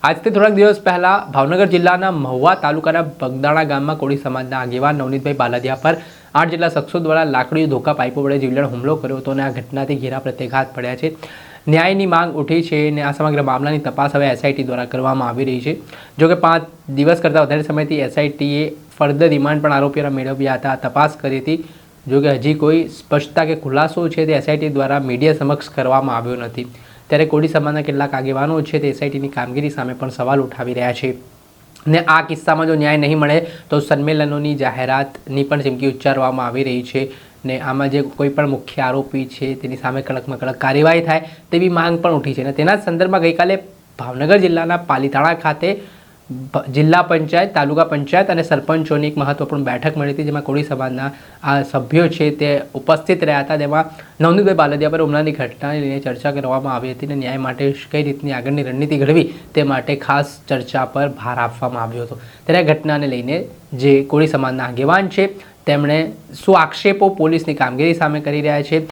આજથી થોડાક દિવસ પહેલા ભાવનગર જિલ્લાના મહુવા તાલુકાના બગદાણા ગામમાં કોળી સમાજના આગેવાન નવનીતભાઈ બાલદિયા પર 8 જેટલા શખ્સો દ્વારા લાકડી ધોકા પાઇપો વડે જીવલેણ હુમલો કર્યો હતો અને આ ઘટનાથી ઘેરા પ્રત્યાઘાત પડ્યા છે। ન્યાયની માંગ ઉઠી છે અને આ સમગ્ર મામલાની તપાસ હવે એસઆઈટી દ્વારા કરવામાં આવી રહી છે। જોકે 5 દિવસ કરતાં વધારે સમયથી એસઆઈટીએ ફર્ધર રિમાન્ડ પણ આરોપીઓના મેળવ્યા હતા, તપાસ કરી હતી। જોકે હજી કોઈ સ્પષ્ટતા કે ખુલાસો છે તે એસઆઈટી દ્વારા મીડિયા સમક્ષ કરવામાં આવ્યો નથી। ત્યારે કોળી સમાજના કેટલાક આગેવાનો છે તે એસઆઈટીની કામગીરી સામે પણ સવાલ ઉઠાવી રહ્યા છે અને આ કિસ્સામાં જો ન્યાય નહીં મળે તો સંમેલનોની જાહેરાતની પણ ચીમકી ઉચ્ચારવામાં આવી રહી છે ને આમાં જે કોઈ પણ મુખ્ય આરોપી છે તેની સામે કડકમાં કડક કાર્યવાહી થાય તેવી માંગ પણ ઉઠી છે અને તેના જ સંદર્ભમાં ગઈકાલે ભાવનગર જિલ્લાના પાલીતાણા ખાતે જિલ્લા પંચાયત, તાલુકા પંચાયત અને સરપંચોની એક મહત્વપૂર્ણ બેઠક મળી હતી, જેમાં કોળી સમાજના આ સભ્યો છે તે ઉપસ્થિત રહ્યા હતા। તેમાં નવનીતભાઈ બાલદિયા પર હુમલાની ઘટનાને લઈને ચર્ચા કરવામાં આવી હતી અને ન્યાય માટે કઈ રીતની આગળની રણનીતિ ઘડવી તે માટે ખાસ ચર્ચા પર ભાર આપવામાં આવ્યો હતો। ત્યારે આ ઘટનાને લઈને જે કોળી સમાજના આગેવાન છે તેમણે શું આક્ષેપો પોલીસની કામગીરી સામે કરી રહ્યા છે